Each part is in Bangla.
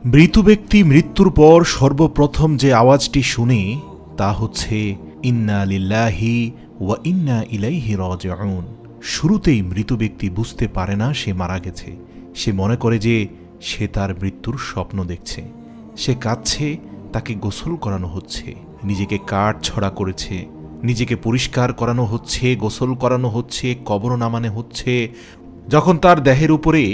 মৃত ব্যক্তি মৃত্যুর পর সর্বপ্রথম যে আওয়াজটি শুনে তা হচ্ছে ইন্না লিল্লাহি ওয়া ইন্না ইলাইহি রাজিউন। শুরুতেই মৃত ব্যক্তি বুঝতে পারে না সে মারা গেছে। সে মনে করে যে সে তার মৃত্যুর স্বপ্ন দেখছে। সে কাঁদছে, তাকে গোসল করানো হচ্ছে, নিজেকে কাঠ ছড়া করেছে, নিজেকে পরিষ্কার করানো হচ্ছে, গোসল করানো হচ্ছে, কবর নামানো হচ্ছে। যখন তার দেহের উপরে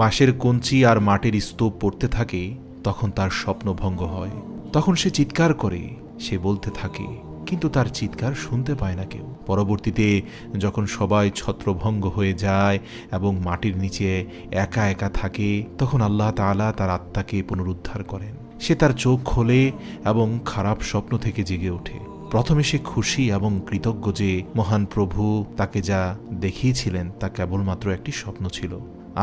বাঁশের কঞ্চি আর মাটির স্তূপ পড়তে থাকে তখন তার স্বপ্নভঙ্গ হয়। তখন সে চিৎকার করে, সে বলতে থাকে, কিন্তু তার চিৎকার শুনতে পায় না কেউ। পরবর্তীতে যখন সবাই ছত্রভঙ্গ হয়ে যায় এবং মাটির নিচে একা একা থাকে তখন আল্লাহ তাআলা তার আত্মাকে পুনরুদ্ধার করেন। সে তার চোখ খোলে এবং খারাপ স্বপ্ন থেকে জেগে ওঠে। প্রথমে সে খুশি এবং কৃতজ্ঞ যে মহান প্রভু তাকে যা দেখিয়েছিলেন তা কেবলমাত্র একটি স্বপ্ন ছিল,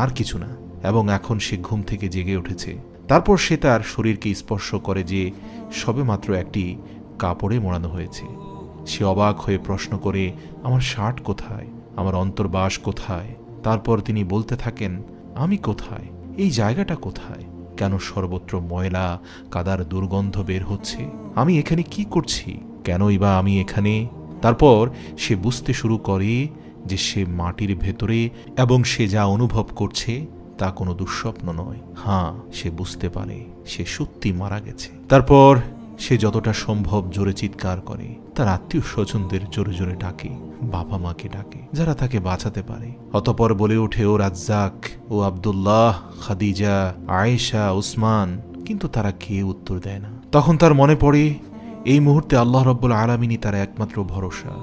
আর কিছু না, এবং এখন সে ঘুম থেকে জেগে উঠেছে। তারপর সে তার শরীরকে স্পর্শ করে যে সবেমাত্র একটি কাপড়ে মোড়ানো হয়েছে। সে অবাক হয়ে প্রশ্ন করে, আমার শার্ট কোথায়, আমার অন্তর্বাস কোথায়? তারপর তিনি বলতে থাকেন, আমি কোথায়, এই জায়গাটা কোথায়, কেন সর্বত্র ময়লা কাদার দুর্গন্ধ বের হচ্ছে, আমি এখানে কি করছি, কেনই বা আমি এখানে? তারপর সে বুঝতে শুরু করে যে সে মাটির ভেতরে এবং সে যা অনুভব করছে তা কোনো দুঃস্বপ্ন নয়। হ্যাঁ, সে বুঝতে পারে সে সত্যি মারা গেছে। তারপর সে যতটা সম্ভব জোরে চিৎকার করে, তার আত্মীয় স্বজনদের জোরে জোরে ডাকে, বাবা মাকে ডাকে যারা তাকে বাঁচাতে পারে। অতপর বলে ওঠে, ও রাজ্জাক, ও আব্দুল্লাহ, খাদিজা, আয়েশা, উসমান, কিন্তু তারা কেউ উত্তর দেয় না। তখন তার মনে পড়ে এই মুহূর্তে আল্লাহ রাব্বুল আলামিনই তার একমাত্র ভরসা,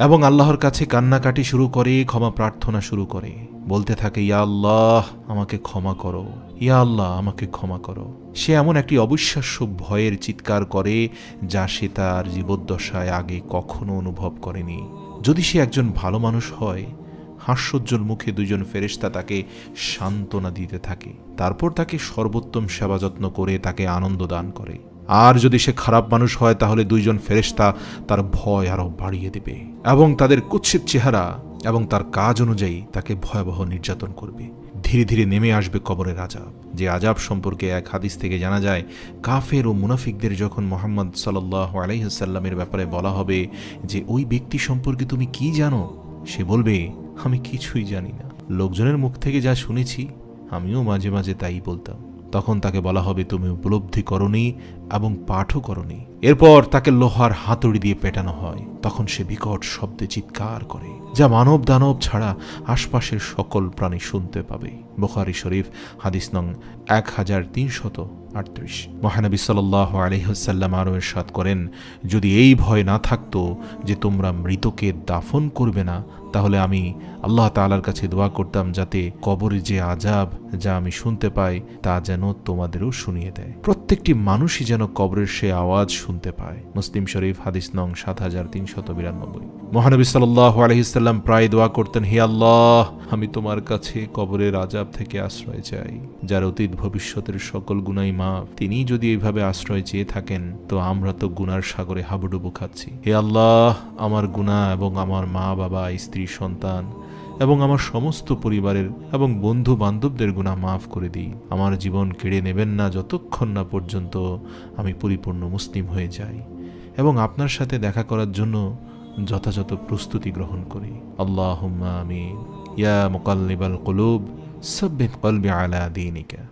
এবং আল্লাহর কাছে কান্নাকাটি শুরু করে, ক্ষমা প্রার্থনা শুরু করে, বলতে থাকে, ইয়া আল্লাহ আমাকে ক্ষমা করো, ইয়া আল্লাহ আমাকে ক্ষমা করো। সে এমন একটি অবিশ্বাস্য ভয়ের চিৎকার করে যা সে তার জীবদ্দশায় আগে কখনো অনুভব করেনি। যদি সে একজন ভালো মানুষ হয়, হাস্যোজ্জ্বল মুখে দুইজন ফেরেশতা তাকে সান্ত্বনা দিতে থাকে, তারপর তাকে সর্বোত্তম সেবা যত্ন করে তাকে আনন্দ দান করে। আর যদি সে খারাপ মানুষ হয় তাহলে দুইজন ফেরেশতা তার ভয় আরো বাড়িয়ে দেবে এবং তাদের কুৎসিত চেহারা এবং তার কাজ অনুযায়ী তাকে ভয়াবহ নির্যাতন করবে। ধীরে ধীরে নেমে আসবে কবরের আযাব, যে আযাব সম্পর্কে এক হাদিস থেকে জানা যায়, কাফের ও মুনাফিকদের যখন মুহাম্মদ সাল্লাল্লাহু আলাইহি ওয়াসাল্লামের ব্যাপারে বলা হবে যে ওই ব্যক্তি সম্পর্কে তুমি কি জানো, সে বলবে, আমি কিছুই জানি না, লোকজনের মুখ থেকে যা শুনেছি আমিও মাঝে মাঝে তাই বলতাম। তখন তাকে বলা হবে, তুমি উপলব্ধি করনি এবং পাঠও করনি। এরপর তাকে লোহার হাতুড়ি দিয়ে পেটানো হয়। তখন সে বিকট শব্দে চিৎকার করে, যা মানব দানব ছাড়া আশপাশের সকল প্রাণী শুনতে পাবে। বুখারী শরীফ হাদিস নং 1338। মহানবী সাল্লাল্লাহু আলাইহি ওয়াসাল্লাম আরও ইরশাদ করেন, যদি এই ভয় না থাকতো যে তোমরা মৃতকে দাফন করবে না, তাহলে আমি আল্লাহ তাআলার কাছে দোয়া করতাম যাতে কবরে যে আযাব যা আমি শুনতে পাই তা যেন তোমাদেরও শুনিয়ে দেয়। প্রত্যেকটি মানুষই যেন কবরের সে আওয়াজ শুনতে পায়। মুসলিম শরীফ হাদিস নং 7392। মহানবী সাল্লাল্লাহু আলাইহি ওয়াসাল্লাম প্রায় দোয়া করতেন, হে আল্লাহ, আমি তোমার কাছে কবরের আযাব থেকে আশ্রয় চাই, যার অতীত ভবিষ্যতের সকল গুনাহ মাফ। তিনি যদি এইভাবে আশ্রয় চেয়ে থাকেন তো আমরা তো গুনার সাগরে হাবুডুবু খাচ্ছি। হে আল্লাহ, আমার গুনাহ এবং আমার মা বাবা, স্ত্রী, সন্তান এবং আমার সমস্ত পরিবারের এবং বন্ধু বান্ধবদের গুনাহ মাফ করে দিই। আমার জীবন কেড়ে নেবেন না যতক্ষণ না পর্যন্ত আমি পরিপূর্ণ মুসলিম হয়ে যাই এবং আপনার সাথে দেখা করার জন্য যথাযথ প্রস্তুতি গ্রহণ করি। আল্লাহুম্মা আমিন। ইয়া মুকাল্লিবাল কুলুব সাব্বিত কলবি আলা দীনিকা।